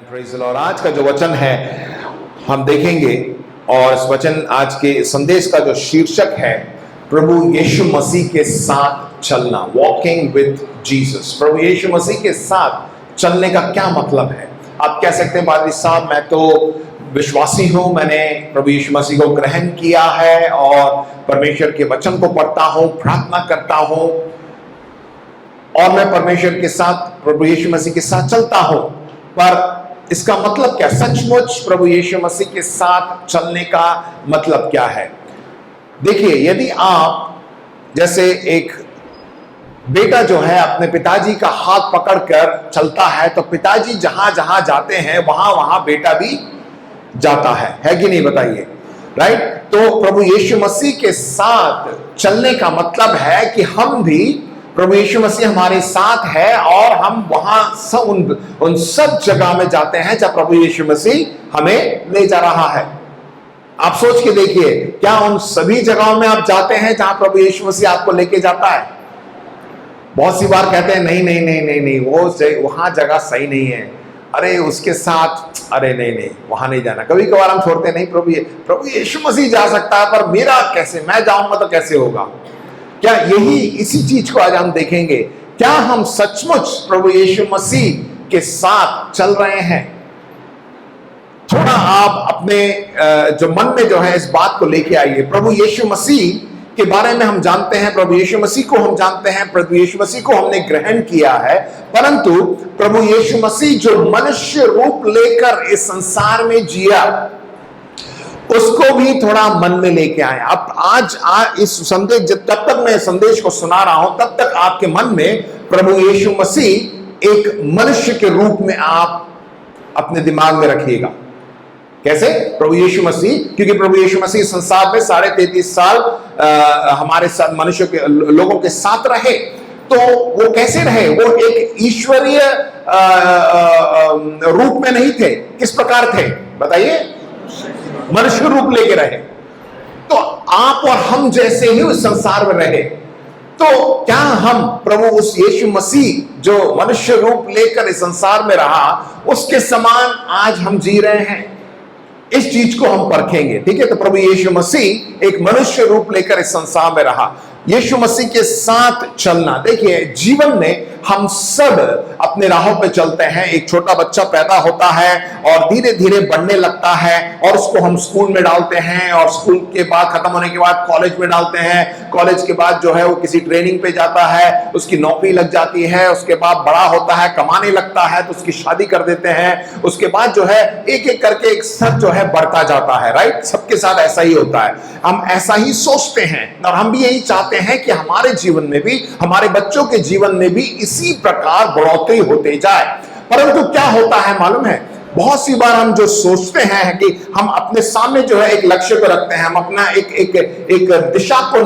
Praise the Lord. आज का जो वचन है हम देखेंगे, और इस वचन आज के संदेश का जो शीर्षक है प्रभु यीशु मसीह के साथ चलना, वॉकिंग विद जीसस। प्रभु यीशु मसीह के साथ चलने का क्या मतलब है? आप कह सकते हैं पादरी साहब मैं तो विश्वासी हूं, मैंने प्रभु यीशु मसीह को ग्रहण किया है और परमेश्वर के वचन को पढ़ता हूं, प्रार्थना करता हूं और मैं परमेश्वर के साथ, प्रभु यीशु मसीह के साथ चलता हूं। पर इसका मतलब क्या? सचमुच प्रभु यीशु मसीह के साथ चलने का मतलब क्या है? देखिए, यदि आप जैसे एक बेटा जो है अपने पिताजी का हाथ पकड़कर चलता है तो पिताजी जहां जहां जाते हैं वहां वहां बेटा भी जाता है कि नहीं? बताइए, राइट? तो प्रभु यीशु मसीह के साथ चलने का मतलब है कि हम भी, प्रभु यीशु मसीह हमारे साथ है और हम वहां सब उन सब जगह में जाते हैं जहां प्रभु यीशु मसीह हमें ले जा रहा है। आप सोच के देखिए, क्या उन सभी जगहों में आप जाते हैं जहां प्रभु यीशु मसीह आपको लेके जाता है? बहुत सी बार कहते हैं नहीं नहीं नहीं नहीं नहीं, वो वहां जगह सही नहीं है, अरे उसके साथ, अरे नहीं नहीं वहां नहीं जाना। कभी कभार हम छोड़ते नहीं, प्रभु यीशु मसीह जा सकता है पर मेरा कैसे, मैं जाऊंगा तो कैसे होगा? क्या इसी चीज को आज हम देखेंगे। क्या हम सचमुच प्रभु यीशु मसीह के साथ चल रहे हैं? थोड़ा आप अपने जो मन में जो है इस बात को लेके आइए। प्रभु यीशु मसीह के बारे में हम जानते हैं, प्रभु यीशु मसीह को हम जानते हैं, प्रभु यीशु मसीह को हमने ग्रहण किया है, परंतु प्रभु यीशु मसीह जो मनुष्य रूप लेकर इस संसार में जिया, उसको भी थोड़ा मन में लेके आए। अब आज इस संदेश, जब तक मैं संदेश को सुना रहा हूं तब तक आपके मन में प्रभु यीशु मसीह एक मनुष्य के रूप में आप अपने दिमाग में रखिएगा। कैसे? प्रभु यीशु मसीह, क्योंकि प्रभु यीशु मसीह संसार में 33.5 साल हमारे साथ, मनुष्य के लोगों के साथ रहे। तो वो कैसे रहे? वो एक ईश्वरीय रूप में नहीं थे। किस प्रकार थे बताइए? मनुष्य रूप लेके रहे। तो आप और हम जैसे ही उस संसार में रहे। तो क्या हम प्रभु उस यीशु मसीह जो मनुष्य रूप लेकर इस संसार में रहा, उसके समान आज हम जी रहे हैं? इस चीज को हम परखेंगे, ठीक है? तो प्रभु यीशु मसीह एक मनुष्य रूप लेकर इस संसार में रहा। यीशु मसीह के साथ चलना, देखिए जीवन में हम सब अपने राहों पे चलते हैं। एक छोटा बच्चा पैदा होता है और धीरे धीरे बढ़ने लगता है और उसको हम स्कूल में डालते हैं और स्कूल के बाद खत्म होने के बाद कॉलेज में डालते हैं। कॉलेज के बाद जो है वो किसी ट्रेनिंग पे जाता है, उसकी नौकरी लग जाती है, उसके बाद बड़ा होता है, कमाने लगता है तो उसकी शादी कर देते हैं। उसके बाद जो है एक एक करके एक स्तर जो है बढ़ता जाता है, राइट? सबके साथ ऐसा ही होता है। हम ऐसा ही सोचते हैं और हम भी यही चाहते हैं कि हमारे जीवन में भी, हमारे बच्चों के जीवन में भी इसी प्रकार बढ़ोतरी होते जाए। परंतु क्या होता है मालूम है? बहुत सी बार हम जो सोचते हैं कि हम अपने सामने जो है एक लक्ष्य को रखते हैं, हम अपना एक दिशा को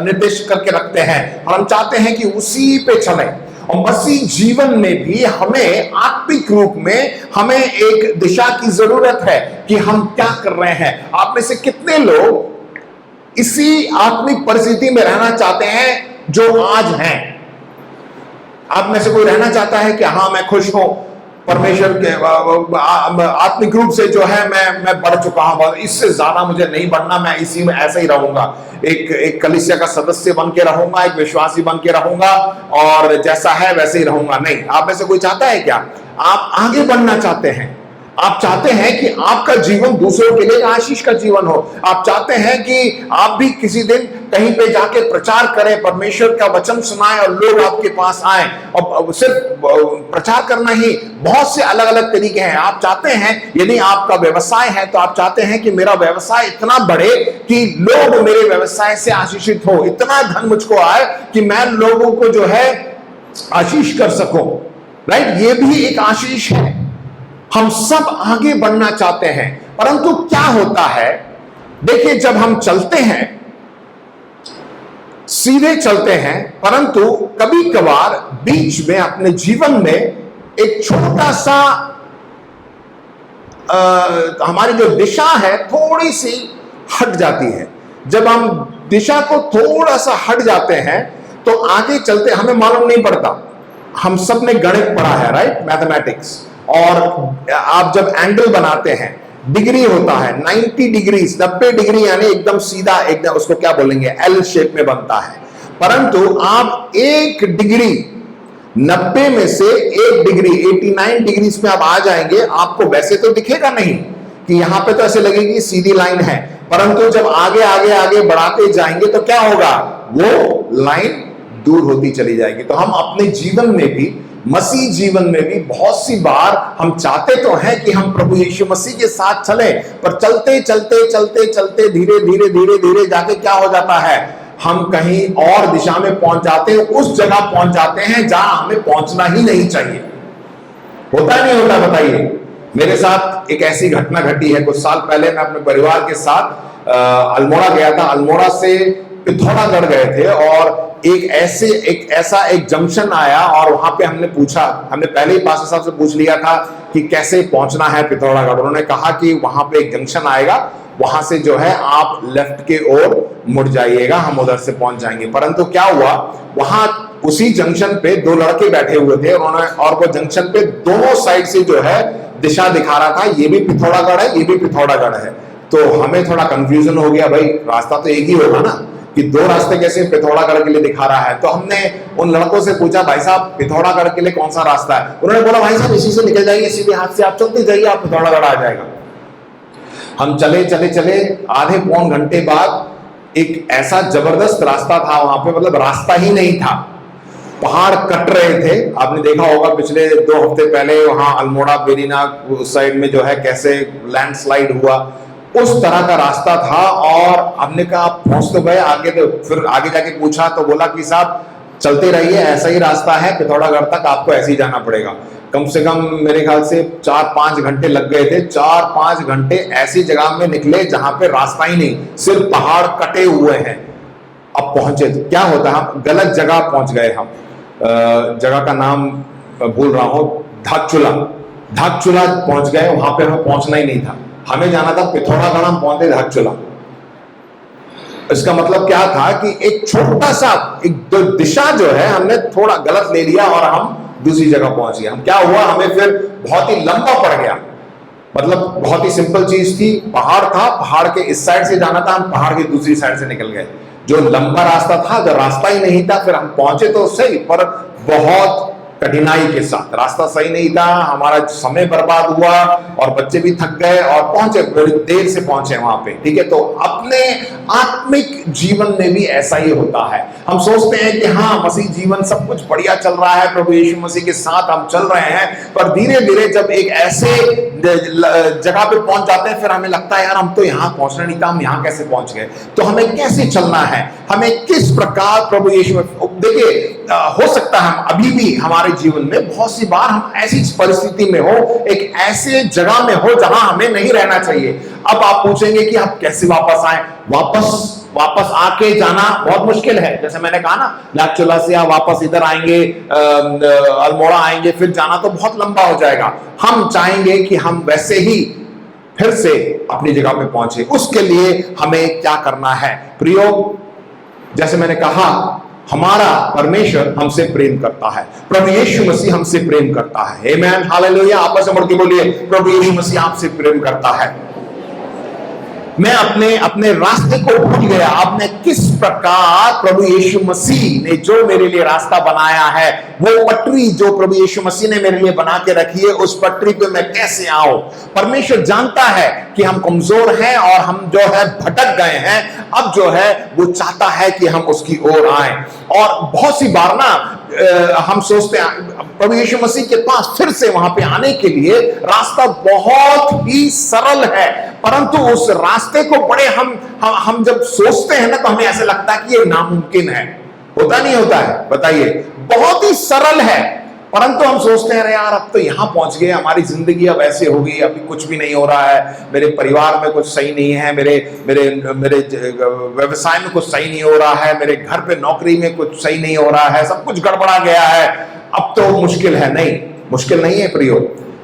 निर्देश करके रखते हैं और हम चाहते हैं कि उसी पे चलें। और मसीह जीवन में भी हमें आत्मिक रूप में हमें एक दिशा की जरूरत है कि हम क्या कर रहे हैं। आप में से कितने लोग इसी आत्मिक परिस्थिति में रहना चाहते हैं जो आज हैं? आप में से कोई रहना चाहता है कि हाँ मैं खुश हूं, परमेश्वर के आत्मिक रूप से जो है मैं बढ़ चुका हूं, इससे ज्यादा मुझे नहीं बढ़ना, मैं इसी में ऐसा ही रहूंगा, एक कलीसिया का सदस्य बन के रहूंगा, एक विश्वासी बन के रहूंगा और जैसा है वैसे ही रहूंगा? नहीं। आप में से कोई चाहता है क्या? आप आगे बढ़ना चाहते हैं। आप चाहते हैं कि आपका जीवन दूसरों के लिए आशीष का जीवन हो। आप चाहते हैं कि आप भी किसी दिन कहीं पे जाके प्रचार करें, परमेश्वर का वचन सुनाएं और लोग आपके पास आएं। और सिर्फ प्रचार करना ही, बहुत से अलग अलग तरीके हैं। आप चाहते हैं, यदि आपका व्यवसाय है तो आप चाहते हैं कि मेरा व्यवसाय इतना बढ़े कि लोग मेरे व्यवसाय से आशीषित हो, इतना धन मुझको आए कि मैं लोगों को जो है आशीष कर सकूं, राइट? ये भी एक आशीष है। हम सब आगे बढ़ना चाहते हैं, परंतु क्या होता है? देखिए, जब हम चलते हैं, सीधे चलते हैं, परंतु कभी कभार बीच में अपने जीवन में एक छोटा सा हमारी जो दिशा है थोड़ी सी हट जाती है। जब हम दिशा को थोड़ा सा हट जाते हैं तो आगे चलते हमें मालूम नहीं पड़ता। हम सब ने गणित पढ़ा है, राइट? मैथमेटिक्स। और आप जब एंगल बनाते हैं, डिग्री होता है 90 डिग्री, 90 डिग्री यानी एकदम सीधा, एकदम उसको क्या बोलेंगे, एल शेप में बनता है। परंतु आप 1 डिग्री 90 में से 1 डिग्री 89 डिग्री में आप आ जाएंगे, आपको वैसे तो दिखेगा नहीं कि यहां पे तो ऐसे लगेगी सीधी लाइन है, परंतु जब आगे आगे आगे बढ़ाते जाएंगे तो क्या होगा, वो लाइन दूर होती चली जाएगी। तो हम अपने जीवन में भी, मसीह जीवन में भी बहुत सी बार हम चाहते तो हैं कि हम प्रभु यीशु मसीह के साथ चलें, पर चलते चलते चलते चलते धीरे धीरे धीरे धीरे जाके क्या हो जाता है, हम कहीं और दिशा में पहुंच जाते हैं, उस जगह पहुंच जाते हैं जहां हमें पहुंचना ही नहीं चाहिए। होता नहीं होता, बताइए। मेरे साथ एक ऐसी घटना घटी है। कुछ साल पहले मैं अपने परिवार के साथ अल्मोड़ा गया था। अल्मोड़ा से पिथौरागढ़ गए थे और एक ऐसा जंक्शन आया और वहां पे हमने पहले ही पास्टर साहब से पूछ लिया था कि कैसे पहुंचना है पिथौरागढ़। उन्होंने कहा कि वहां पे एक जंक्शन आएगा, वहां से जो है आप लेफ्ट के ओर मुड़ जाइएगा, हम उधर से पहुंच जाएंगे। परंतु क्या हुआ, वहां उसी जंक्शन पे 2 लड़के बैठे हुए थे और वो जंक्शन पे दोनों साइड से जो है दिशा दिखा रहा था, ये भी पिथौरागढ़ है, ये भी पिथौरागढ़ है। तो हमें थोड़ा कंफ्यूजन हो गया, भाई रास्ता तो एक ही होगा ना, कि 2 रास्ते कैसे पिथौरागढ़ के लिए दिखा रहा है। तो हमने उन लड़कों से पूछा, भाई साहब पिथौरागढ़ के लिए कौन सा रास्ता है? उन्होंने बोला, भाई साहब इसी से निकल जाइए, सीधे हाथ से आप चलते जाइए, आप पिथौरागढ़ आ जाएगा। हम चले चले चले, आधे पौन घंटे बाद एक ऐसा जबरदस्त रास्ता था वहां पे, मतलब रास्ता ही नहीं था, पहाड़ कट रहे थे। आपने देखा होगा पिछले 2 हफ्ते पहले वहां अल्मोड़ा बेरीना उस साइड में जो है कैसे लैंडस्लाइड हुआ, उस तरह का रास्ता था। और हमने कहा आप पहुंच तो गए आगे, तो फिर आगे जाके पूछा तो बोला कि साहब चलते रहिए, ऐसा ही रास्ता है पिथौरागढ़ तक, आपको ऐसे ही जाना पड़ेगा। कम से कम मेरे ख्याल से 4-5 घंटे लग गए थे। 4-5 घंटे ऐसी जगह में निकले जहां पे रास्ता ही नहीं, सिर्फ पहाड़ कटे हुए हैं। अब पहुंचे तो क्या होता है, हम गलत जगह पहुंच गए। हम जगह का नाम भूल रहा हूं, धाकचूला पहुंच गए। वहां पे हमें पहुंचना ही नहीं था, हमें जाना था पिथौरागढ़, हम पहुंचे धाकचूला। इसका मतलब क्या था कि एक छोटा सा एक दिशा जो है हमने थोड़ा गलत ले लिया और हम दूसरी जगह पहुंच गए। हम क्या हुआ, हमें फिर बहुत ही लंबा पड़ गया। मतलब बहुत ही सिंपल चीज थी, पहाड़ था, पहाड़ के इस साइड से जाना था, हम पहाड़ की दूसरी साइड से निकल गए। जो लंबा रास्ता था, जो रास्ता ही नहीं था, फिर हम पहुंचे तो सही पर बहुत कठिनाई के साथ। रास्ता सही नहीं था, हमारा समय बर्बाद हुआ और बच्चे भी थक गए और पहुंचे, देर से पहुंचे वहां पे, ठीक है। तो अपने आत्मिक जीवन में भी ऐसा ही होता है। हम सोचते हैं कि हाँ मसीह जीवन सब कुछ बढ़िया चल रहा है, प्रभु यीशु मसीह के साथ हम चल रहे हैं, पर धीरे धीरे जब एक ऐसे जगह पे पहुंच जाते हैं, फिर हमें लगता है यार हम तो यहाँ पहुंचना नहीं था, हम यहाँ कैसे पहुंच गए। तो हमें कैसे चलना है, हमें किस प्रकार प्रभु यीशु, देखिए हो सकता है हम अभी भी हमारे जीवन में बहुत सी बार हम ऐसी परिस्थिति में हो, एक ऐसे जगह में हो जहां हमें नहीं रहना चाहिए। अब आप पूछेंगे कि आप कैसे वापस आए। वापस आके जाना बहुत मुश्किल है। जैसे मैंने कहा ना, धाकचूला से आप वापस इधर आएंगे, अल्मोड़ा आएंगे, फिर जाना तो बहुत लंबा हो जाएगा। हम चाहेंगे कि हम वैसे ही फिर से अपनी जगह पे पहुंचे। उसके लिए हमें क्या करना है प्रियो, जैसे मैंने कहा, हमारा परमेश्वर हमसे प्रेम करता है, प्रभु यीशु मसीह हमसे प्रेम करता है। आमेन, हालेलुया। आपस में बढ़ के बोलिए, प्रभु यीशु मसीह आपसे प्रेम करता है। मैं अपने रास्ते को भूल गया। आपने किस प्रकार प्रभु यीशु मसीह ने जो मेरे लिए रास्ता बनाया है, वो पटरी जो प्रभु यीशु मसीह ने मेरे लिए बना के रखी है, उस पटरी पे मैं कैसे आऊं। परमेश्वर जानता है कि हम कमजोर हैं और हम जो है भटक गए हैं। अब जो है वो चाहता है कि हम उसकी ओर आए। और बहुत सी बार ना हम सोचते हैं प्रभु यीशु मसीह के पास फिर से वहां पे आने के लिए रास्ता बहुत ही सरल है, परंतु उस रास्ते को बड़े हम जब सोचते हैं ना, तो हमें ऐसे लगता है कि ये नामुमकिन है। होता नहीं होता है, बताइए। बहुत ही सरल है, परंतु हम सोचते हैं अरे यार अब तो यहां पहुंच गए, हमारी जिंदगी अब ऐसे हो गई, अभी कुछ भी नहीं हो रहा है, मेरे परिवार में कुछ सही नहीं है, मेरे व्यवसाय में कुछ सही नहीं हो रहा है, मेरे घर पे नौकरी में कुछ सही नहीं हो रहा है, सब कुछ गड़बड़ा गया है, अब तो मुश्किल है। नहीं, मुश्किल नहीं है प्रियो।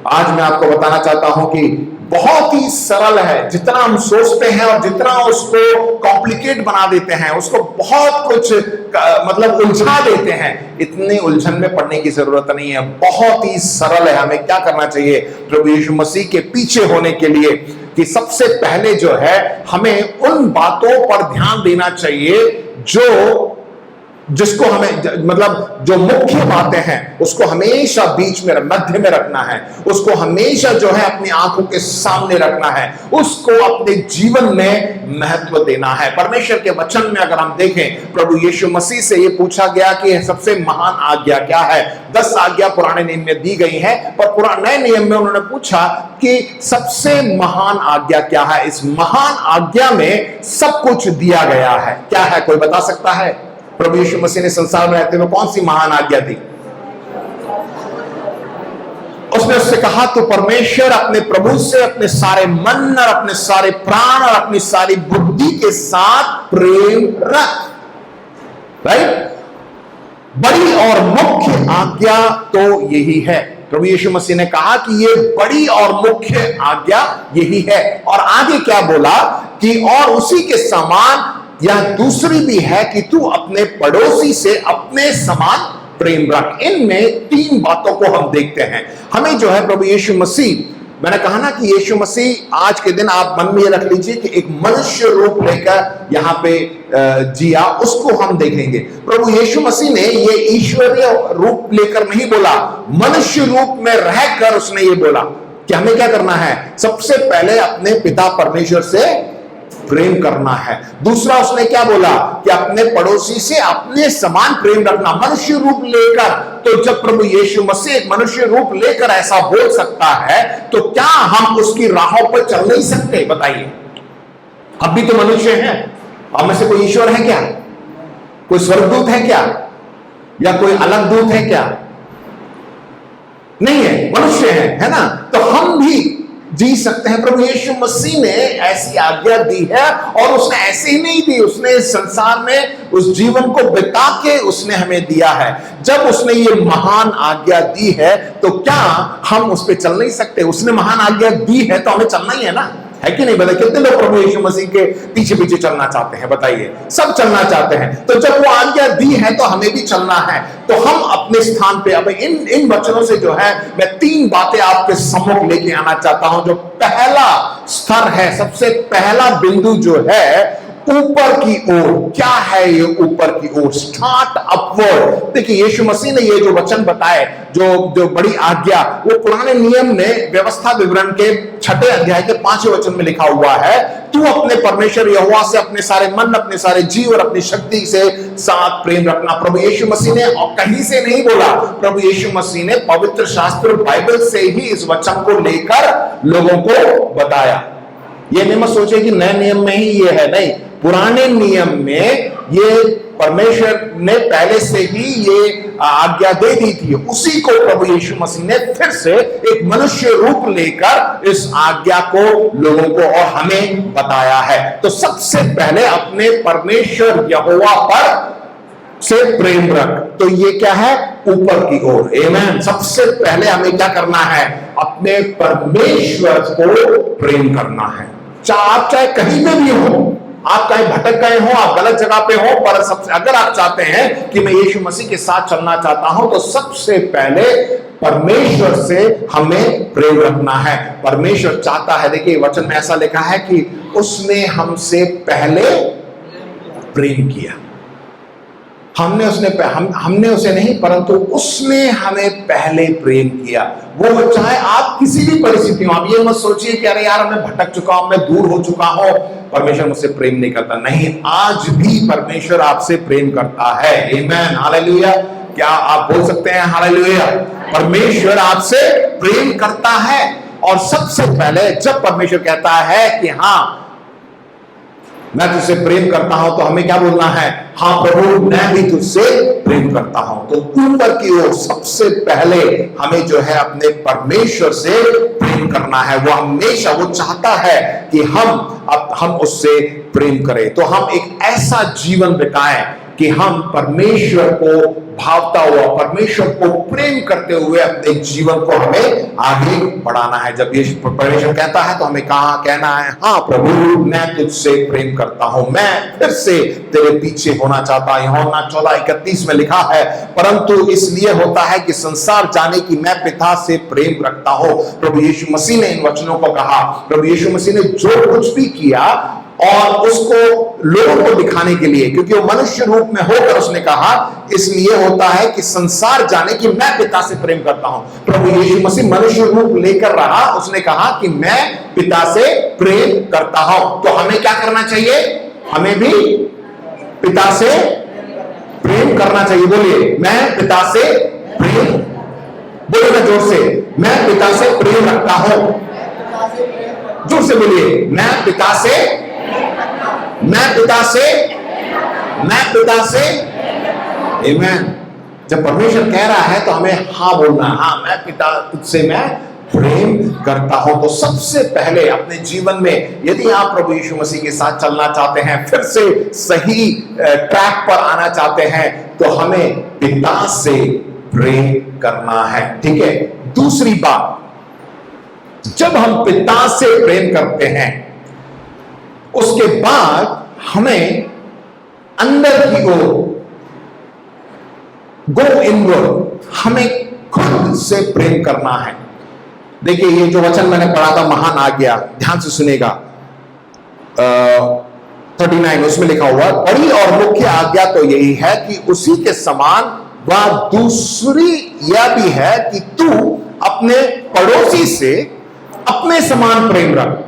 आज मैं आपको बताना चाहता हूं कि बहुत ही सरल है। जितना हम सोचते हैं और जितना उसको कॉम्प्लिकेट बना देते हैं, उसको बहुत कुछ मतलब उलझा देते हैं, इतनी उलझन में पड़ने की जरूरत नहीं है। बहुत ही सरल है। हमें क्या करना चाहिए प्रभु यीशु मसीह के पीछे होने के लिए कि सबसे पहले जो है हमें उन बातों पर ध्यान देना चाहिए जिसको हमें मतलब जो मुख्य बातें हैं उसको हमेशा बीच में मध्य में रखना है, उसको हमेशा जो है अपनी आंखों के सामने रखना है, उसको अपने जीवन में महत्व देना है। परमेश्वर के वचन में अगर हम देखें, प्रभु यीशु मसीह से ये पूछा गया कि सबसे महान आज्ञा क्या है। 10 आज्ञा पुराने नियम में दी गई है, पर नए नियम में उन्होंने पूछा कि सबसे महान आज्ञा क्या है। इस महान आज्ञा में सब कुछ दिया गया है। क्या है, कोई बता सकता है? प्रभु यीशु मसीह ने संसार में रहते हुए कौन सी महान आज्ञा दी? उसने उससे कहा तो परमेश्वर अपने प्रभु से अपने सारे मन और अपने सारे प्राण और अपनी सारी बुद्धि के साथ प्रेम रख। राइट? बड़ी और मुख्य आज्ञा तो यही है। प्रभु यीशु मसीह ने कहा कि ये बड़ी और मुख्य आज्ञा यही है। और आगे क्या बोला कि और उसी के समान या दूसरी भी है कि तू अपने पड़ोसी से अपने समान प्रेम रख। इनमें 3 बातों को हम देखते हैं। हमें जो है प्रभु यीशु मसीह, मैंने कहा ना कि यीशु मसीह आज के दिन आप मन में ये रख लीजिए कि एक मनुष्य रूप लेकर यहाँ पे जिया, उसको हम देखेंगे। प्रभु यीशु मसीह ने ये ईश्वरीय रूप लेकर नहीं बोला, मनुष्य रूप में रहकर उसने ये बोला कि हमें क्या करना है, सबसे पहले अपने पिता परमेश्वर से प्रेम करना है। दूसरा उसने क्या बोला कि अपने पड़ोसी से अपने समान प्रेम रखना, मनुष्य रूप लेकर। तो जब प्रभु यीशु मसीह एक मनुष्य रूप लेकर ऐसा बोल सकता है, तो क्या हम उसकी राहों पर चल नहीं सकते? बताइए, हम भी तो मनुष्य हैं। हम में से कोई ईश्वर है क्या? कोई स्वर्गदूत है क्या? या कोई अलग दूत है क्या? नहीं है, मनुष्य है ना? तो हम भी जी सकते हैं। प्रभु यीशु मसीह ने ऐसी आज्ञा दी है, और उसने ऐसे ही नहीं दी, उसने संसार में उस जीवन को बिता के उसने हमें दिया है। जब उसने ये महान आज्ञा दी है, तो क्या हम उस पर चल नहीं सकते? उसने महान आज्ञा दी है तो हमें चलना ही है ना, है कि नहीं? बताइए, कितने लोग प्रभु यीशु मसीह के पीछे पीछे चलना चाहते हैं? बताइए, सब चलना चाहते हैं। तो जब वो आज्ञा दी है तो हमें भी चलना है। तो हम अपने स्थान पे, अब इन वचनों से जो है मैं 3 बातें आपके सम्मुख लेके आना चाहता हूं। जो पहला स्तर है, सबसे पहला बिंदु जो है ऊपर की ओर। क्या है ये ऊपर की ओर? Start upward. देखिए, यीशु मसीह ने ये जो वचन बताए, जो बड़ी आज्ञा, वो पुराने नियम में व्यवस्था विवरण के 6 अध्याय के 5वें वचन में लिखा हुआ है, तू अपने परमेश्वर यहोवा से अपने सारे मन, अपने सारे जीव और अपनी शक्ति से साथ प्रेम रखना। प्रभु यीशु मसीह ने और कहीं से नहीं बोला, प्रभु यीशु मसीह ने पवित्र शास्त्र बाइबल से ही इस वचन को लेकर लोगों को बताया। ये नहीं मत सोचे कि नए नियम में ही ये है, नहीं, पुराने नियम में ये परमेश्वर ने पहले से ही ये आज्ञा दे दी थी। उसी को प्रभु यीशु मसीह ने फिर से एक मनुष्य रूप लेकर इस आज्ञा को लोगों को और हमें बताया है। तो सबसे पहले अपने परमेश्वर यहोवा पर से प्रेम रख। तो ये क्या है? ऊपर की ओर। आमीन। सबसे पहले हमें क्या करना है? अपने परमेश्वर को प्रेम करना है। आप चाहे कहीं में भी हो, आप कहीं भटक गए हो, आप गलत जगह पे हो, पर सबसे अगर आप चाहते हैं कि मैं यीशु मसीह के साथ चलना चाहता हूं, तो सबसे पहले परमेश्वर से हमें प्रेम रखना है। परमेश्वर चाहता है, देखिए वचन में ऐसा लिखा है कि उसने हमसे पहले प्रेम किया। हमने उसे नहीं, परंतु उसने हमें पहले प्रेम किया। वो चाहे आप किसी भी परिस्थिति में, आप ये मत सोचिए कि अरे यार मैं भटक चुका हूं, मैं दूर हो चुका हूं, परमेश्वर मुझसे प्रेम नहीं करता। नहीं, आज भी परमेश्वर आपसे प्रेम करता है। आमीन, हालेलुया। क्या आप बोल सकते हैं हालेलुया? परमेश्वर आपसे प्रेम करता है। और सबसे पहले जब परमेश्वर कहता है कि हाँ मैं तुझसे प्रेम करता हूं, तो हमें क्या बोलना है? हाँ प्रभु, मैं भी तुझसे प्रेम करता हूं। तो ऊपर की ओर सबसे पहले हमें जो है अपने परमेश्वर से प्रेम करना है। वो हमेशा वो चाहता है कि हम उससे प्रेम करें। तो हम एक ऐसा जीवन बिताएं, कि हम परमेश्वर को भावता हुआ, परमेश्वर को प्रेम करते हुए अपने जीवन को हमें आगे बढ़ाना है। जब ये परमेश्वर कहता है तो हमें कहा कहना है, हाँ प्रभु मैं तुझसे प्रेम करता हूं, मैं फिर से तेरे पीछे होना चाहता हूं। यूहन्ना 14:31 में लिखा है, परंतु इसलिए होता है कि संसार जाने कि मैं पिता से प्रेम रखता हूं। प्रभु यीशु मसीह ने इन वचनों को कहा। प्रभु यीशु मसीह ने जो कुछ भी किया और उसको लोगों को दिखाने के लिए, क्योंकि वो मनुष्य रूप में होकर उसने कहा, इसलिए होता है कि संसार जाने कि मैं पिता से प्रेम करता हूं। प्रभु यीशु मसीह मनुष्य रूप लेकर रहा, उसने कहा कि मैं पिता से प्रेम करता हूं। तो हमें क्या करना चाहिए? हमें भी पिता से प्रेम करना चाहिए। बोलिए, मैं पिता से प्रेम, बोलिए ना जोर से, मैं पिता से प्रेम रखता हूं। जोर से बोलिए, मैं पिता से आमीन। जब परमेश्वर कह रहा है तो हमें हाँ बोलना है, हाँ मैं पिता तुझसे मैं प्रेम करता हूं। तो सबसे पहले अपने जीवन में यदि आप प्रभु यीशु मसीह के साथ चलना चाहते हैं, फिर से सही ट्रैक पर आना चाहते हैं, तो हमें पिता से प्रेम करना है। ठीक है। दूसरी बात, जब हम पिता से प्रेम करते हैं उसके बाद हमें अंदर की ओर गो इनवर्ड, हमें खुद से प्रेम करना है। देखिए ये जो वचन मैंने पढ़ा था, महान आज्ञा, ध्यान से सुनेगा, 39 उसमें लिखा हुआ, बड़ी और मुख्य आज्ञा तो यही है कि उसी के समान वह दूसरी यह भी है कि तू अपने पड़ोसी से अपने समान प्रेम रख।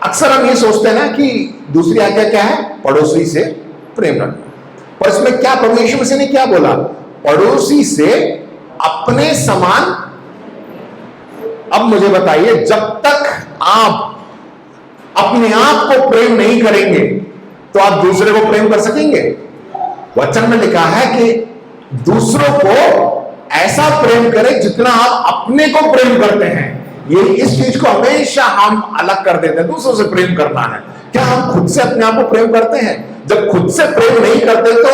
अक्सर हम ये सोचते हैं ना कि दूसरी आज्ञा क्या है? पड़ोसी से प्रेम रखना। पर इसमें क्या प्रभु यीशु मसीह ने क्या बोला? पड़ोसी से अपने समान। अब मुझे बताइए, जब तक आप अपने आप को प्रेम नहीं करेंगे तो आप दूसरे को प्रेम कर सकेंगे? वचन में लिखा है कि दूसरों को ऐसा प्रेम करें जितना आप अपने को प्रेम करते हैं। ये इस चीज को हमेशा हम अलग कर देते हैं। दूसरों से प्रेम करना है, क्या हम खुद से अपने आप को प्रेम करते हैं? जब खुद से प्रेम नहीं करते तो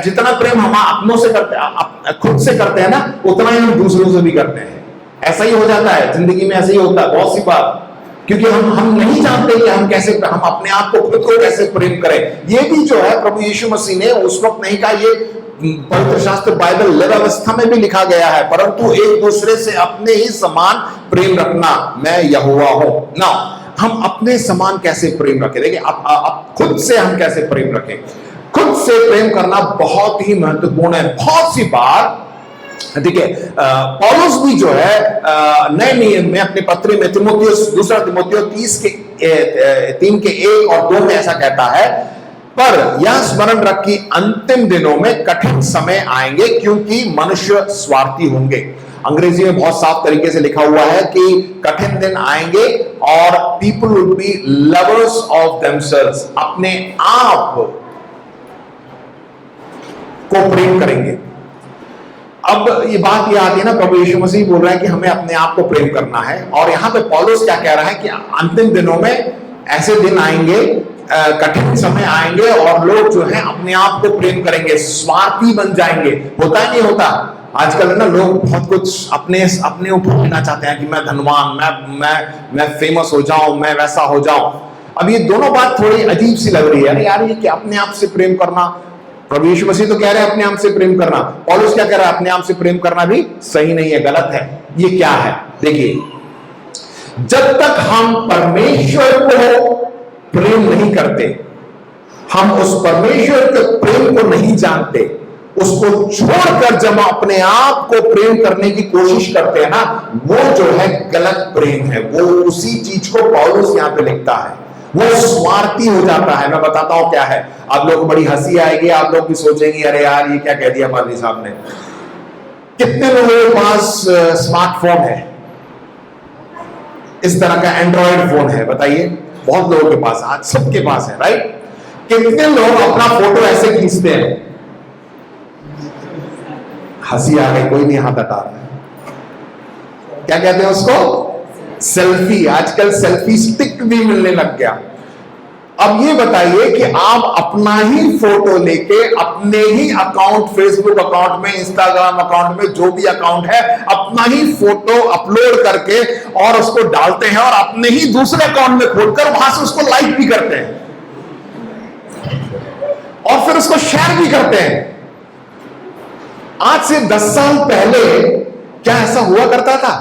जितना प्रेम हम अपनों से करते, खुद से करते हैं ना, उतना ही हम दूसरों से भी करते हैं। ऐसा ही हो जाता है जिंदगी में, ऐसा ही होता है बहुत सी बात, क्योंकि हम नहीं जानते कि हम कैसे, हम अपने आप को खुद को कैसे प्रेम करें। ये भी जो है प्रभु यीशु मसीह ने उस वक्त नहीं कहा, ये पवित्र शास्त्र बाइबल व्यवस्था में भी लिखा गया है, परंतु एक दूसरे से अपने ही समान प्रेम रखना, मैं यहोवा हूं ना। हम अपने समान कैसे प्रेम रखें? देखिए अब खुद से हम कैसे प्रेम रखें? खुद से प्रेम करना बहुत ही महत्वपूर्ण है। बहुत सी बार ठीक है, पौलुस भी जो है नए नियम में अपने पत्र में दूसरा तीमुथियुस 3 के 1 और 2 में ऐसा कहता है, पर यह स्मरण रख कि अंतिम दिनों में कठिन समय आएंगे क्योंकि मनुष्य स्वार्थी होंगे। अंग्रेजी में बहुत साफ तरीके से लिखा हुआ है कि कठिन दिन आएंगे और people will be lovers of themselves, अपने आप को प्रेम करेंगे। अब ये बात ये आती है ना, प्रभु यीशु मसीह बोल रहा है कि हमें अपने आप को प्रेम करना है, और यहां पे पौलुस क्या कह रहा है कि अंतिम दिनों में ऐसे दिन आएंगे, कठिन समय आएंगे और लोग जो है अपने आप को प्रेम करेंगे, स्वार्थी बन जाएंगे। होता है नहीं होता? आजकल ना लोग बहुत कुछ अपने ऊपर लेना चाहते हैं कि मैं धनवान, मैं फेमस हो जाऊं, मैं वैसा हो जाऊं। अब ये दोनों बात थोड़ी अजीब सी लग रही है यार, ये कि अपने आप से प्रेम करना। प्रभु यीशु मसीह तो कह रहे हैं अपने आप से प्रेम करना, पौलुस क्या कह रहा है? अपने आप से प्रेम करना भी सही नहीं है, गलत है। ये क्या है? देखिए, जब तक हम परमेश्वर को प्रेम नहीं करते, हम उस परमेश्वर के प्रेम को नहीं जानते, उसको छोड़कर जब अपने आप को प्रेम करने की कोशिश करते हैं ना, वो जो है गलत प्रेम है। वो उसी चीज को पौलुस यहां पे लिखता है, वो स्वार्थी हो जाता है। मैं बताता हूं क्या है, आप लोग को बड़ी हंसी आएगी, आप लोग भी सोचेंगे अरे यार ये क्या कह दिया पादरी साहब ने। कितने लोगों के पास स्मार्टफोन है, इस तरह का एंड्रॉयड फोन है? बताइए, बहुत लोगों के पास, आज सबके पास है, राइट? कितने लोग अपना फोटो ऐसे खींचते हैं? हंसी आ गई, कोई नहीं हाथ हटा रहा है। क्या कहते हैं उसको? सेल्फी। आजकल सेल्फी स्टिक भी मिलने लग गया। अब ये बताइए कि आप अपना ही फोटो लेके अपने ही अकाउंट, फेसबुक अकाउंट में, इंस्टाग्राम अकाउंट में, जो भी अकाउंट है, अपना ही फोटो अपलोड करके और उसको डालते हैं और अपने ही दूसरे अकाउंट में खोलकर वहां से उसको लाइक भी करते हैं और फिर उसको शेयर भी करते हैं। आज से 10 साल पहले क्या ऐसा हुआ करता था?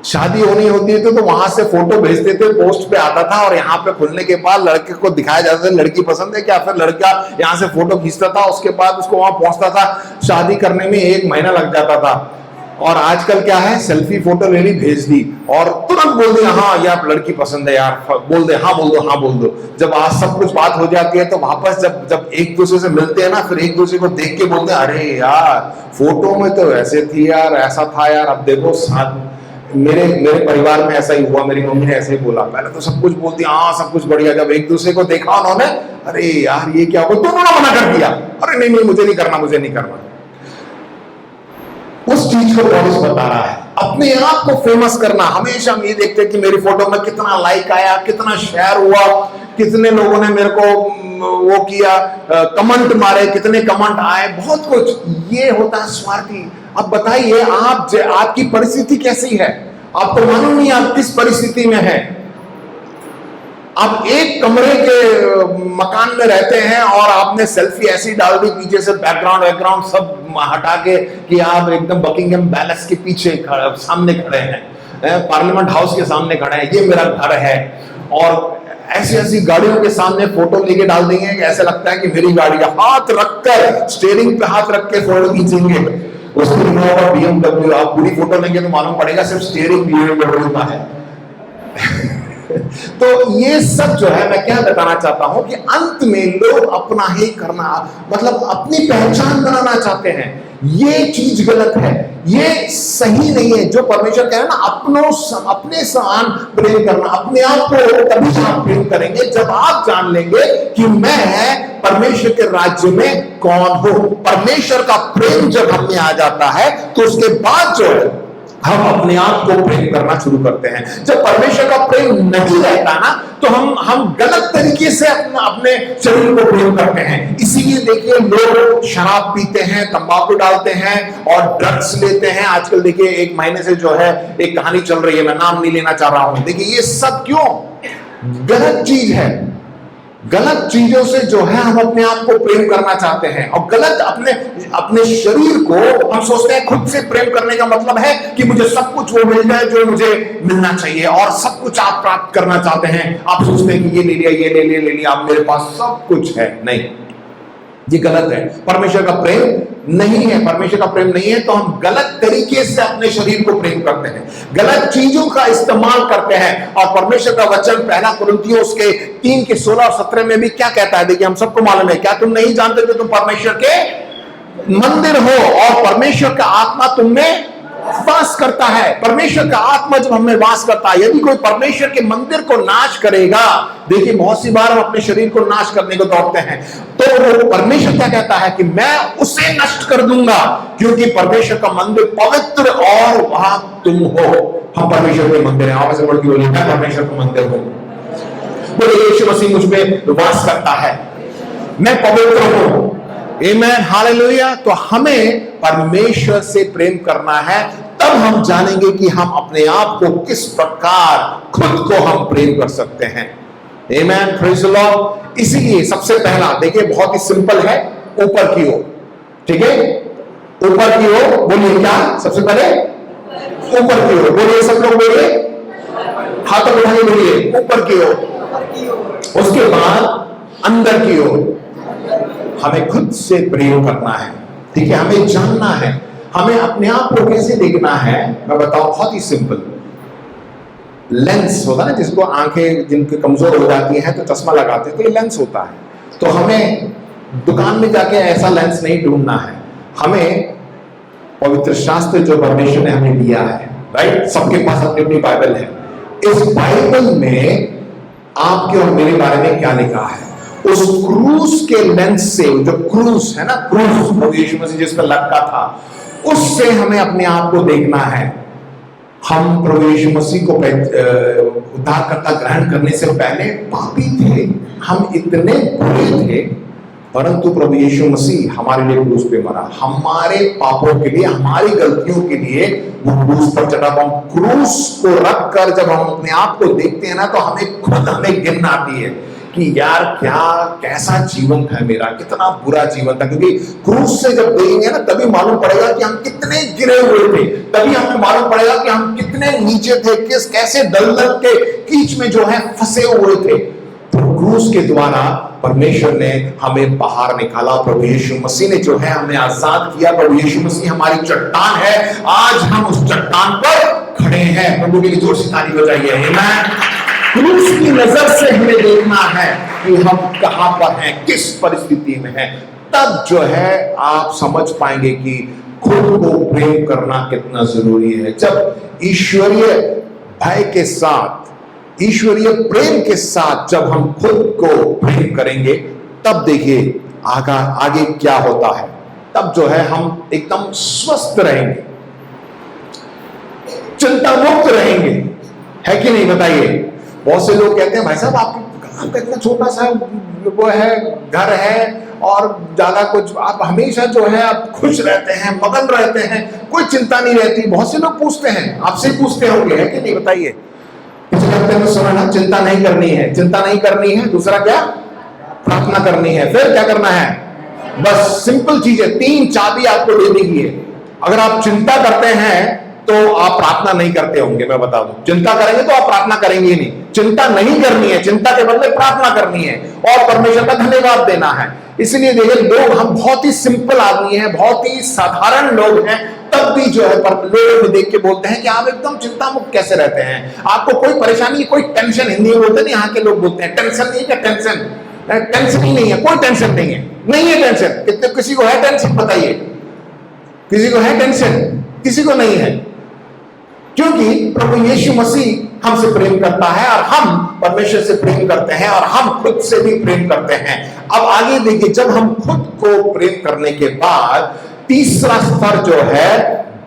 शादी होनी होती थी तो वहां से फोटो भेजते थे, पोस्ट पे आता था और यहाँ पे खुलने के बाद लड़के को दिखाया जाता था लड़की पसंद है क्या, फिर लड़का यहाँ से फोटो खींचता था, उसके बाद उसको वहां पहुंचता था, शादी करने में 1 महीना लग जाता था। और आजकल क्या है, सेल्फी फोटो ले ली, भेज दी और तुरंत बोल दिया हाँ यार लड़की पसंद है यार, बोल दे हाँ, बोल दो हाँ, बोल दो। जब आज सब कुछ बात हो जाती है तो वापस जब एक दूसरे से मिलते हैं ना, फिर एक दूसरे को देख के बोलते हैं अरे यार फोटो में तो ऐसे थी यार, ऐसा था यार, अब देखो साथ मेरे परिवार में ऐसा ही हुआ, मेरी मम्मी ने ऐसे ही बोला। पहले तो सब कुछ बोलती हाँ सब कुछ बढ़िया, जब एक दूसरे को देखा उन्होंने, अरे यार ये क्या हुआ, तो उन्होंने मना कर दिया, अरे नहीं नहीं मुझे नहीं करना, मुझे नहीं करना। उस चीज को पॉलिस बता रहा है, अपने आप को फेमस करना। हमेशा हम ये देखते हैं कि मेरी फोटो में कितना लाइक आया, कितना शेयर हुआ, कितने लोगों ने मेरे को वो किया, कमेंट मारे, कितने कमेंट आए, बहुत कुछ। ये होता है स्वार्थी। अब बताइए आपकी परिस्थिति कैसी है? आपको मालूम नहीं आप किस परिस्थिति में है। आप एक कमरे के मकान में रहते हैं और आपने सेल्फी ऐसी डाल दी, पीछे से बैकग्राउंड सब हटा के कि आप एकदम बकिंगहम पैलेस के पीछे सामने खड़े हैं, पार्लियामेंट हाउस के सामने खड़े हैं, ये मेरा घर है। और ऐसी ऐसी गाड़ियों के सामने फोटो लेके डाल देंगे कि ऐसा लगता है कि मेरी गाड़ी, हाथ रखकर, स्टीयरिंग पे हाथ रख के फोटो खींचेंगे। उसको BMW, आप पूरी फोटो लेंगे तो मालूम पड़ेगा सिर्फ स्टीयरिंग BMW का है। तो ये सब जो है, मैं क्या बताना चाहता हूं कि अंत में लोग अपना ही करना, मतलब अपनी पहचान बनाना चाहते हैं। ये चीज गलत है, ये सही नहीं है। जो परमेश्वर कह रहा है ना, अपने समान प्रेम करना, अपने आप को तभी आप प्रेम करेंगे जब आप जान लेंगे कि मैं परमेश्वर के राज्य में कौन हूं। परमेश्वर का प्रेम जब हमें आ जाता है तो उसके बाद जो है हम अपने आप को प्रेम करना शुरू करते हैं। जब परमेश्वर का प्रेम नहीं रहता ना, तो हम गलत तरीके से अपने शरीर को प्रेम करते हैं। इसीलिए देखिए लोग शराब पीते हैं, तंबाकू डालते हैं और ड्रग्स लेते हैं। आजकल देखिए 1 महीने से जो है एक कहानी चल रही है, मैं नाम नहीं लेना चाह रहा हूं। देखिए ये सब क्यों गलत चीज है। गलत चीजों से जो है हम अपने आप को प्रेम करना चाहते हैं और गलत अपने शरीर को हम सोचते हैं। खुद से प्रेम करने का मतलब है कि मुझे सब कुछ वो मिल जाए जो मुझे मिलना चाहिए और सब कुछ आप प्राप्त करना चाहते हैं। आप सोचते हैं कि ये ले लिया, ये ले लिया, आप मेरे पास सब कुछ है। नहीं, ये गलत है। परमेश्वर का प्रेम नहीं है। परमेश्वर का प्रेम नहीं है तो हम गलत तरीके से अपने शरीर को प्रेम करते हैं, गलत चीजों का इस्तेमाल करते हैं। और परमेश्वर का वचन 1 कुरिन्थियों उसके 3 के 16 और 17 में भी क्या कहता है? देखिए हम सबको मालूम है, क्या तुम नहीं जानते कि तुम परमेश्वर के मंदिर हो और परमेश्वर का आत्मा तुम में वास करता है। परमेश्वर का आत्मा जब हमें वास करता है, यदि कोई परमेश्वर के मंदिर को नाश करेगा, देखिए बहुत सी बार हम अपने शरीर को नाश करने को दौड़ते हैं, तो परमेश्वर क्या कहता है कि मैं उसे नष्ट कर दूंगा, क्योंकि परमेश्वर का मंदिर पवित्र और वहां तुम हो। हम परमेश्वर के मंदिर हैं। आवाज से बोल के बोलिए, मैं परमेश्वर का मंदिर हूं। बोले यीशु मसीह मुझ में वास करता है, मैं पवित्र हूं। आमेन, हालेलुया। तो हमें परमेश्वर से प्रेम करना है, तब हम जानेंगे कि हम अपने आप को किस प्रकार खुद को हम प्रेम कर सकते हैं। आमेन, प्रेज़ द लॉर्ड। इसीलिए सबसे पहला देखिए बहुत ही सिंपल है, ऊपर की ओर। ठीक है, ऊपर की ओर बोलिए। क्या सबसे पहले? ऊपर की ओर बोलिए। सब लोग बोलिए, हाथ उठाइए, बोलिए ऊपर की ओर। उसके बाद अंदर की ओर हमें खुद से प्रेम करना है। ठीक है, हमें जानना है हमें अपने आप को कैसे देखना है। मैं बताऊं, बहुत ही सिंपल। लेंस होता है ना, जिसको आंखें जिनकी कमजोर हो जाती हैं तो चश्मा लगाते हैं, तो ये लेंस होता है। तो हमें दुकान में जाके ऐसा लेंस नहीं ढूंढना है, हमें पवित्र शास्त्र जो परमेश्वर ने हमें दिया है, राइट। सबके पास अपनी अपनी बाइबल है। इस बाइबल में आपके और मेरे बारे में क्या लिखा है, उस क्रूस के लेंस से, जो क्रूस है ना, क्रूस यीशु मसीह जिस पर लटका था, उससे हमें अपने आप को देखना है। हम प्रभु यीशु मसीह को उद्धारकर्ता ग्रहण करने से पहले पापी थे, हम इतने बुरे थे, परंतु प्रभु यीशु मसीह हमारे लिए क्रूस पे मरा, हमारे पापों के लिए, हमारी गलतियों के लिए वो क्रूस पर चढ़ा। हम क्रूस को रख कर जब हम अपने आप को देखते हैं ना, तो हमें गिन आती है कि यार कैसा जीवन था मेरा, कितना बुरा जीवन था। क्योंकि क्रूस से जब देखेंगे ना, तभी मालूम पड़ेगा कि हम कितने गिरे हुए थे, तभी हमें मालूम पड़ेगा कि हम कितने नीचे थे, कैसे दलदल के कीच में जो है फंसे हुए थे। तो क्रूस के द्वारा परमेश्वर ने हमें बाहर निकाला, प्रभु यीशु मसीह ने जो है हमें आजाद किया। प्रभु यीशु मसीह हमारी चट्टान है, आज हम उस चट्टान पर खड़े हैं। प्रभु के लिए जोर से ताली बजाइए। आमीन। क्रूस की नजर से हमें देखना है कि हम कहां पर हैं, किस परिस्थिति में हैं। तब जो है आप समझ पाएंगे कि खुद को प्रेम करना कितना जरूरी है। जब ईश्वरीय भय के साथ, ईश्वरीय प्रेम के साथ जब हम खुद को प्रेम करेंगे, तब देखिए आगे क्या होता है। तब जो है हम एकदम स्वस्थ रहेंगे, चिंता मुक्त रहेंगे, है कि नहीं बताइए। बहुत से लोग कहते हैं भाई साहब आपका इतना छोटा सा वो है, घर है और ज्यादा कुछ, आप हमेशा जो है आप खुश रहते हैं, मगन रहते हैं, कोई चिंता नहीं रहती। बहुत से लोग पूछते हैं, आपसे पूछते होंगे, है कि नहीं बताइए। पिछले हफ्ते में सुना ना, चिंता नहीं करनी है, चिंता नहीं करनी है, दूसरा क्या, प्रार्थना करनी है। फिर क्या करना है, बस सिंपल चीज है, 3 चाबी आपको दे दी है। अगर आप चिंता करते हैं तो आप प्रार्थना नहीं करते होंगे, मैं बता दूं। चिंता करेंगे तो आप प्रार्थना करेंगे ही नहीं। चिंता नहीं करनी है, चिंता के बदले प्रार्थना करनी है और परमेश्वर का धन्यवाद देना है। इसलिए देखिए, लोग, हम बहुत ही सिंपल आदमी हैं, बहुत ही साधारण लोग हैं, तब भी जो है लोगों को देख के बोलते हैं कि आप एकदम चिंता मुक्त कैसे रहते हैं, आपको कोई परेशानी, कोई टेंशन, हिंदी में बोलते नहीं, यहाँ के लोग बोलते हैं टेंशन नहीं, क्या टेंशन, टेंशन ही नहीं है, कोई टेंशन नहीं है, नहीं है टेंशन। कितने, किसी को है टेंशन बताइए, किसी को है टेंशन, किसी को नहीं है। क्योंकि प्रभु यीशु मसीह हमसे प्रेम करता है और हम परमेश्वर से प्रेम करते हैं और हम खुद से भी प्रेम करते हैं। अब आगे देखिए, जब हम खुद को प्रेम करने के बाद तीसरा स्तर जो है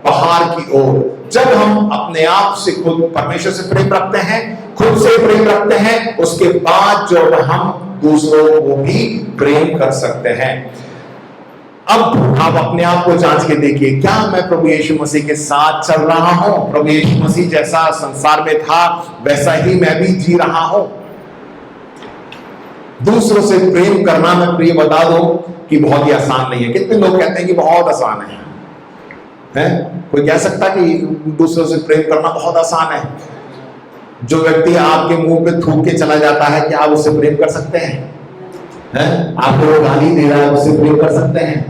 बाहर की ओर, जब हम अपने आप से खुद परमेश्वर से प्रेम रखते हैं, खुद से प्रेम रखते हैं, उसके बाद जो हम दूसरों को भी प्रेम कर सकते हैं। अब आप अपने आप को जांच के देखिए, क्या मैं प्रभु यीशु मसीह के साथ चल रहा हूं? प्रभु यीशु मसीह जैसा संसार में था वैसा ही मैं भी जी रहा हूं? दूसरों से प्रेम करना, मैं प्रिय बता दूं कि बहुत ही आसान नहीं है। कितने लोग कहते हैं कि बहुत आसान है? कोई कह सकता कि दूसरों से प्रेम करना बहुत आसान है? जो व्यक्ति आपके मुंह पे थूक के चला जाता है, क्या आप उससे प्रेम कर सकते हैं? आपको गाली दे रहा है, उससे प्रेम कर सकते हैं?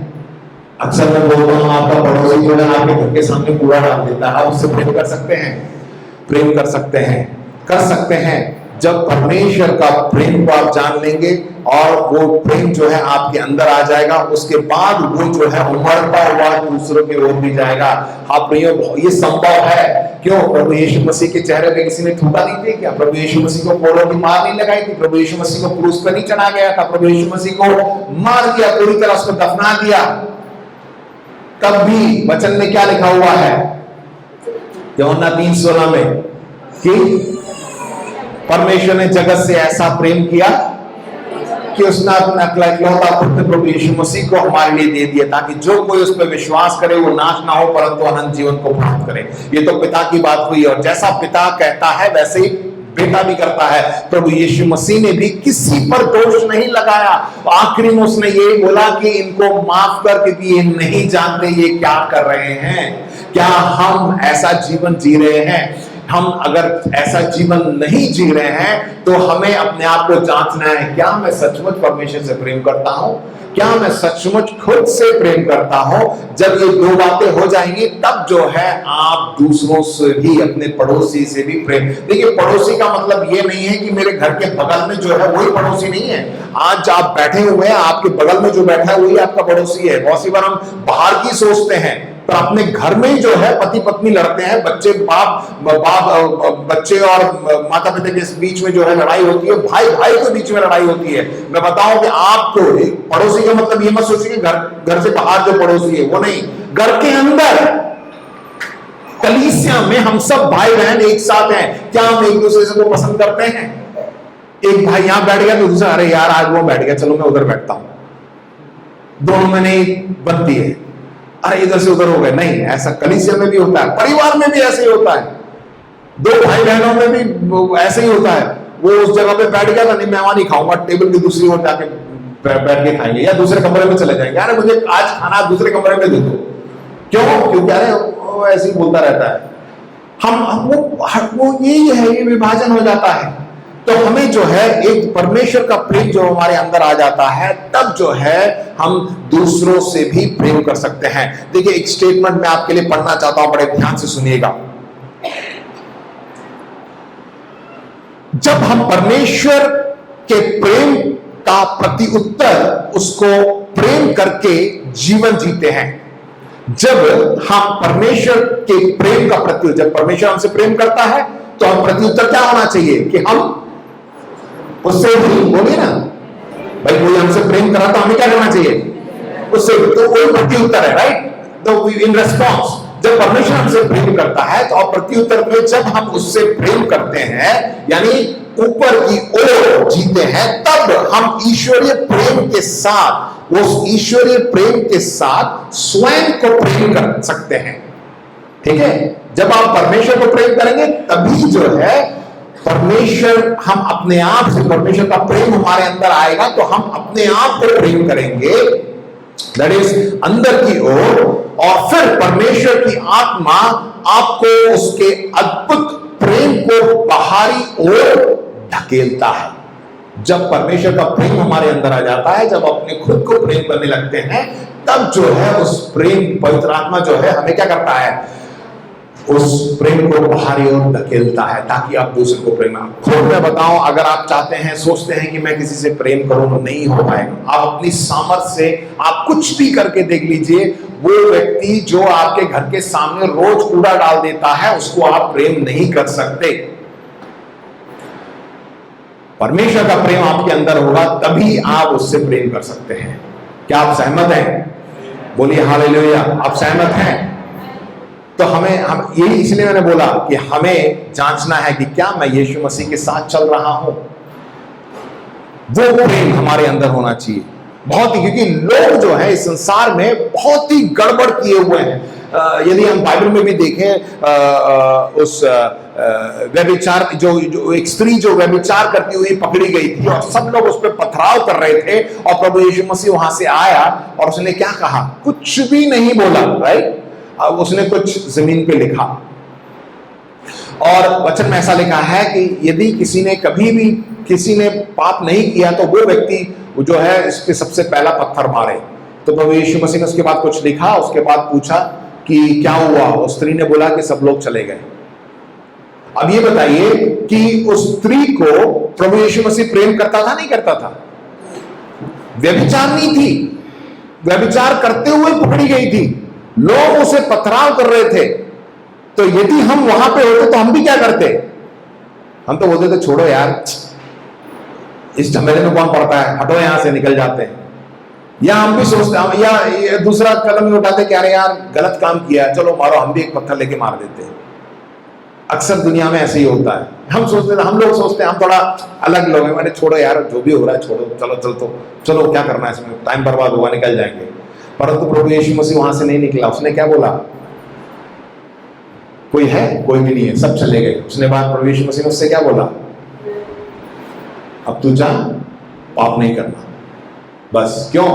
अक्सर मैं बोलता हूँ, आपका पड़ोसी जो है आपके घर के सामने कूड़ा डाल देता है, आप उससे प्रेम कर सकते हैं? प्रेम कर सकते हैं, कर सकते हैं। जब परमेश्वर का प्रेम को आप जान लेंगे और वो प्रेम जो है आपके अंदर आ जाएगा, उसके बाद वो जो है उमड़ता हुआ दूसरों की ओर भी जाएगा। आप प्रियो, ये संभव है। क्यों? प्रभु यीशु मसीह के चेहरे पे किसी ने थूका नहीं थे क्या? प्रभु यीशु मसीह को कोड़ों की मार नहीं लगाई थी? प्रभु यीशु मसीह को क्रूस पर नहीं चढ़ा गया था? प्रभु यीशु मसीह को मार दिया, पूरी तरह उसको दफना दिया। तब भी वचन में क्या लिखा हुआ है यूहन्ना 3:16 में कि परमेश्वर ने जगत से ऐसा प्रेम किया कि उसने अपना इकलौता पुत्र प्रभु यीशु मसीह को हमारे लिए दे दिया, ताकि जो कोई उस पर विश्वास करे वो नाश ना हो परंतु अनंत जीवन को प्राप्त करे। ये तो पिता की बात हुई, और जैसा पिता कहता है वैसे ही बेटा भी करता है। प्रभु यीशु मसीह ने भी किसी पर दोष नहीं लगाया। आखिरी में उसने ये बोला कि इनको माफ कर, क्योंकि ये नहीं जानते ये क्या कर रहे हैं। क्या हम ऐसा जीवन जी रहे हैं? हम अगर ऐसा जीवन नहीं जी रहे हैं तो हमें अपने आप को जांचना है, क्या मैं सचमुच परमेश्वर से प्रेम करता हूं? क्या मैं सचमुच खुद से प्रेम करता हूं? जब ये 2 बातें हो जाएंगी, तब जो है आप दूसरों से भी, अपने पड़ोसी से भी प्रेम। देखिए, पड़ोसी का मतलब ये नहीं है कि मेरे घर के बगल में जो है वही पड़ोसी नहीं है। आज आप बैठे हुए हैं, आपके बगल में जो बैठा है वही आपका पड़ोसी है। बहुत सी बार हम बाहर की सोचते हैं, पर अपने घर में ही जो है पति पत्नी लड़ते हैं, बच्चे और माता पिता के बीच में जो है लड़ाई होती है, भाई भाई के बीच में लड़ाई होती है। मैं बताऊं कि आपको पड़ोसी का मतलब ये मत सोचिए घर से बाहर जो पड़ोसी है वो नहीं, घर के अंदर कलीसिया में हम सब भाई बहन एक साथ हैं, क्या हम एक दूसरे से को पसंद करते हैं? एक भाई यहां बैठ गया तो दूसरा, अरे यार आज वो बैठ गया, चलो मैं उधर बैठता हूं, दोनों में नहीं बनती है, अरे इधर से उधर हो गए। नहीं, ऐसा कलीसिया में भी होता है, परिवार में भी ऐसे ही होता है, दो भाई बहनों में भी ऐसे ही होता है। वो उस जगह पे बैठ गया था, नहीं मैं वहां नहीं खाऊंगा, टेबल की दूसरी ओर जाके बैठ के खाएंगे या दूसरे कमरे में चले जाएंगे, अरे मुझे आज खाना दूसरे कमरे में दे दो। क्यों? क्योंकि अरे वो ऐसे ही बोलता रहता है। हम वो यही है, ये विभाजन हो जाता है। तो हमें जो है एक परमेश्वर का प्रेम जो हमारे अंदर आ जाता है, तब जो है हम दूसरों से भी प्रेम कर सकते हैं। देखिए एक स्टेटमेंट मैं आपके लिए पढ़ना चाहता हूं, बड़े ध्यान से सुनिएगा। जब हम परमेश्वर के प्रेम का प्रति उत्तर उसको प्रेम करके जीवन जीते हैं, जब हम परमेश्वर के प्रेम का प्रति, जब परमेश्वर हमसे प्रेम करता है तो हम प्रति उत्तर क्या होना चाहिए कि हम उससे भी, बोलिए ना भाई, कोई हमसे प्रेम करा तो हमें क्या करना चाहिए? उससे, तो वही प्रति उत्तर है, राइट? तो इन रेस्पॉन्स जब परमेश्वर हमसे प्रेम करता है तो और प्रति उत्तर में जब हम उससे प्रेम करते हैं, यानी ऊपर की ओर जीते हैं, तब हम ईश्वरीय प्रेम के साथ, उस ईश्वरीय प्रेम के साथ स्वयं को प्रेम कर सकते हैं। ठीक है? जब आप परमेश्वर को प्रेम करेंगे तभी जो है परमेश्वर, हम अपने आप से, परमेश्वर का प्रेम हमारे अंदर आएगा तो हम अपने आप को प्रेम करेंगे, दैट इज अंदर की ओर, और फिर परमेश्वर की आत्मा आपको उसके अद्भुत प्रेम को बाहरी ओर धकेलता है। जब परमेश्वर का प्रेम हमारे अंदर आ जाता है, जब अपने खुद को प्रेम करने लगते हैं, तब जो है उस प्रेम, पवित्र आत्मा जो है हमें क्या करता है? उस प्रेम को बाहरी ओर धकेलता है ताकि आप दूसरे को प्रेम। खुद मैं बताऊं, अगर आप चाहते हैं, सोचते हैं कि मैं किसी से प्रेम करूं, नहीं हो पाएगा। आप अपनी सामर्थ्य से आप कुछ भी करके देख लीजिए, वो व्यक्ति जो आपके घर के सामने रोज कूड़ा डाल देता है, उसको आप प्रेम नहीं कर सकते। परमेश्वर का प्रेम आपके अंदर होगा तभी आप उससे प्रेम कर सकते हैं। क्या आप सहमत हैं? बोलिए हालेलुया। आप सहमत हैं? तो हम यही, इसलिए मैंने बोला कि हमें जांचना है कि क्या मैं यीशु मसीह के साथ चल रहा हूं। वो प्रेम हमारे अंदर होना चाहिए बहुत ही, क्योंकि लोग जो है इस संसार में बहुत ही गड़बड़ किए हुए हैं। यदि हम बाइबल में भी देखें, उस व्यभिचार, जो एक स्त्री जो व्यभिचार करती हुई पकड़ी गई थी और सब लोग उस पर पथराव कर रहे थे, और प्रभु यीशु मसीह वहां से आया और उसने क्या कहा? कुछ भी नहीं बोला, राइट? उसने कुछ जमीन पे लिखा, और वचन में ऐसा लिखा है कि यदि किसी ने कभी भी किसी ने पाप नहीं किया तो वो व्यक्ति जो है इस पे सबसे पहला पत्थर मारे। तो प्रभु यीशु मसीह ने उसके बाद कुछ लिखा, उसके बाद पूछा कि क्या हुआ? उस स्त्री ने बोला कि सब लोग चले गए। अब ये बताइए कि उस स्त्री को प्रभु यीशु मसीह प्रेम करता था, नहीं करता था? व्यभिचार नहीं थी, व्यभिचार करते हुए पकड़ी गई थी, लोग उसे पथराव कर रहे थे। तो यदि हम वहां पे होते तो हम भी क्या करते? हम तो बोलते थे छोड़ो यार, इस झमेले में कौन पड़ता है, हटो यहां से, निकल जाते हैं। या हम भी सोचते, या दूसरा कदम ही उठाते कि अरे यार गलत काम किया, चलो मारो, हम भी एक पत्थर लेके मार देते हैं। अक्सर दुनिया में ऐसे ही होता है। हम लोग सोचते हैं हम थोड़ा अलग लोग हैं, मैंने छोड़ो यार, जो भी हो रहा है छोड़ो, चलो क्या करना है इसमें, टाइम बर्बाद होगा, निकल जाएंगे। परंतु प्रभु यीशु मसीह वहां से नहीं निकला। उसने क्या बोला? कोई है? कोई भी नहीं है, सब चले गए। उसने बाद प्रभु यीशु मसीह ने उससे क्या बोला? अब तू जा, पाप नहीं करना, बस। क्यों?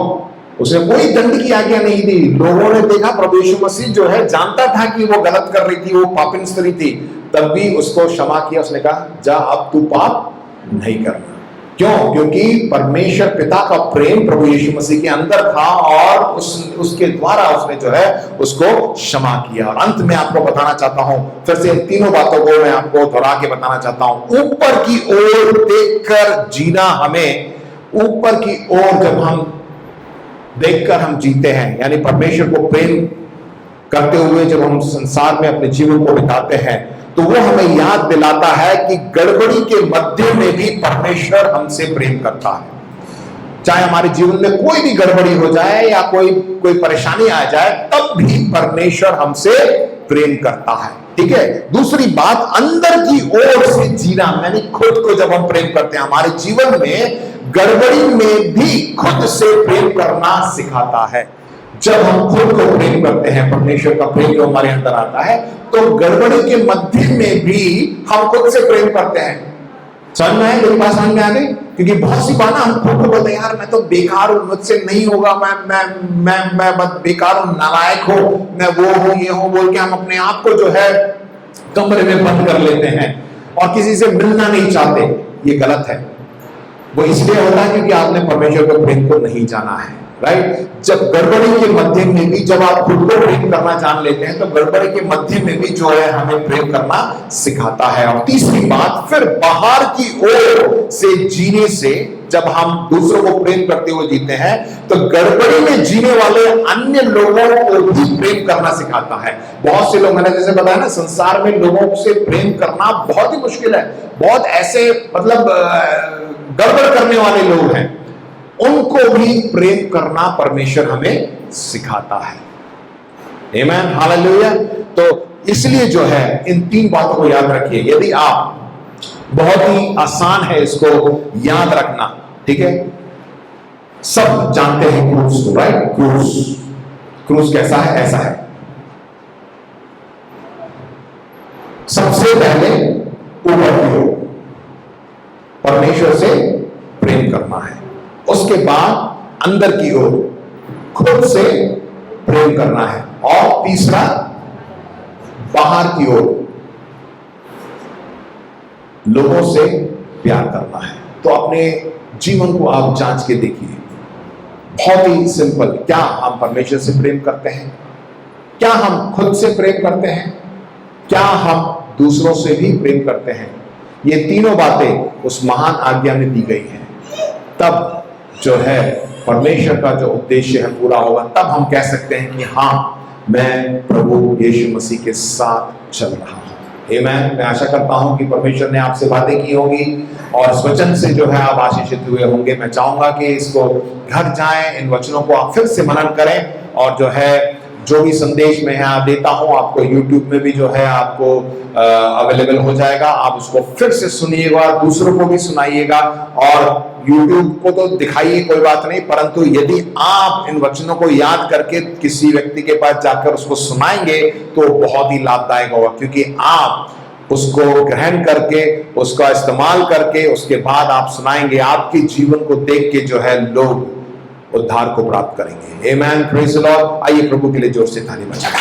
उसने कोई दंड की आज्ञा नहीं दी। लोगों ने देखा प्रभु यीशु मसीह जो है जानता था कि वो गलत कर रही थी, वो पापिन स्त्री थी, तब भी उसको क्षमा किया। उसने कहा जा, अब तू पाप नहीं करना। क्यों? क्योंकि परमेश्वर पिता का प्रेम प्रभु यीशु मसीह के अंदर था, और उसके द्वारा उसने जो है उसको क्षमा किया। और अंत में आपको बताना चाहता हूं, फिर से इन तीनों बातों को मैं आपको दोहरा के बताना चाहता हूं। ऊपर की ओर देखकर जीना, हमें ऊपर की ओर जब हम देखकर हम जीते हैं, यानी परमेश्वर को प्रेम करते हुए जब हम संसार में अपने जीवन को बिताते हैं, तो वो हमें याद दिलाता है कि गड़बड़ी के मध्य में भी परमेश्वर हमसे प्रेम करता है। चाहे हमारे जीवन में कोई भी गड़बड़ी हो जाए या कोई परेशानी आ जाए, तब भी परमेश्वर हमसे प्रेम करता है। ठीक है, दूसरी बात, अंदर की ओर से जीना, यानी खुद को जब हम प्रेम करते हैं, हमारे जीवन में गड़बड़ी में भी खुद से प्रेम करना सिखाता है। जब हम खुद को प्रेम करते हैं, परमेश्वर का प्रेम जो हमारे अंदर आता है, तो गड़बड़ी के मध्य में भी हम खुद से प्रेम करते हैं। समझ में आए? मेरी बात समझ में आ गई? क्योंकि बहुत सी बात हम खुद को बोलते हैं, यार मैं तो बेकार हूं, मुझसे नहीं होगा, मैं बस बेकार हूं, नालायक हूं, मैं वो हूं, ये हूं, बोल के हम अपने आप को जो है कमरे में बंद कर लेते हैं और किसी से मिलना नहीं चाहते। ये गलत है। वो इसलिए होता है क्योंकि आपने परमेश्वर के प्रेम को नहीं जाना है। राइट? जब गड़बड़ी के मध्य में भी जब आप खुद को प्रेम करना जान लेते हैं, तो गड़बड़ी के मध्य में भी जो है हमें प्रेम करना सिखाता है। और तीसरी बात, फिर बाहर की ओर से जीने से, जब हम दूसरों को प्रेम करते हुए जीते हैं, तो गड़बड़ी में जीने वाले अन्य लोगों को भी प्रेम करना सिखाता है। बहुत से लोग, मैंने जैसे बताया ना, संसार में लोगों से प्रेम करना बहुत ही मुश्किल है। बहुत ऐसे मतलब गड़बड़ करने वाले लोग हैं, उनको भी प्रेम करना परमेश्वर हमें सिखाता है। आमीन, हालेलुया। तो इसलिए जो है इन तीन बातों को याद रखिए। यदि आप, बहुत ही आसान है इसको याद रखना, ठीक है? सब जानते हैं क्रूस को, राइट? क्रूस कैसा है? ऐसा है, सबसे पहले ऊपर की ओर परमेश्वर से प्रेम करना है, उसके बाद अंदर की ओर खुद से प्रेम करना है, और तीसरा बाहर की ओर लोगों से प्यार करना है। तो अपने जीवन को आप जांच के देखिए, बहुत ही सिंपल। क्या हम परमेश्वर से प्रेम करते हैं? क्या हम खुद से प्रेम करते हैं? क्या हम दूसरों से भी प्रेम करते हैं? ये तीनों बातें उस महान आज्ञा में दी गई हैं। तब जो है परमेश्वर का जो उद्देश्य है पूरा होगा। तब हम कह सकते हैं कि हाँ, मैं प्रभु यीशु मसीह के साथ चल रहा हूं। आमीन। मैं आशा करता हूं कि परमेश्वर ने आपसे बातें की होंगी और इस वचन से जो है आप आशीषित हुए होंगे। मैं चाहूंगा कि इसको घर जाएं, इन वचनों को आप फिर से मनन करें, और जो है जो भी संदेश में है देता हूं आपको, YouTube में भी जो है आपको अवेलेबल हो जाएगा। आप उसको फिर से सुनिएगा, दूसरों को भी सुनाइएगा, और YouTube को तो दिखाइए, कोई बात नहीं, परंतु यदि आप इन वचनों को याद करके किसी व्यक्ति के पास जाकर उसको सुनाएंगे तो बहुत ही लाभदायक होगा, क्योंकि आप उसको ग्रहण करके, उसका इस्तेमाल करके, उसके बाद आप सुनाएंगे, आपके जीवन को देख के जो है लोग उद्धार को प्राप्त करेंगे। आमेन, प्रेज़ द लॉर्ड। आइए प्रभु के लिए जोर से ताली बजाएं।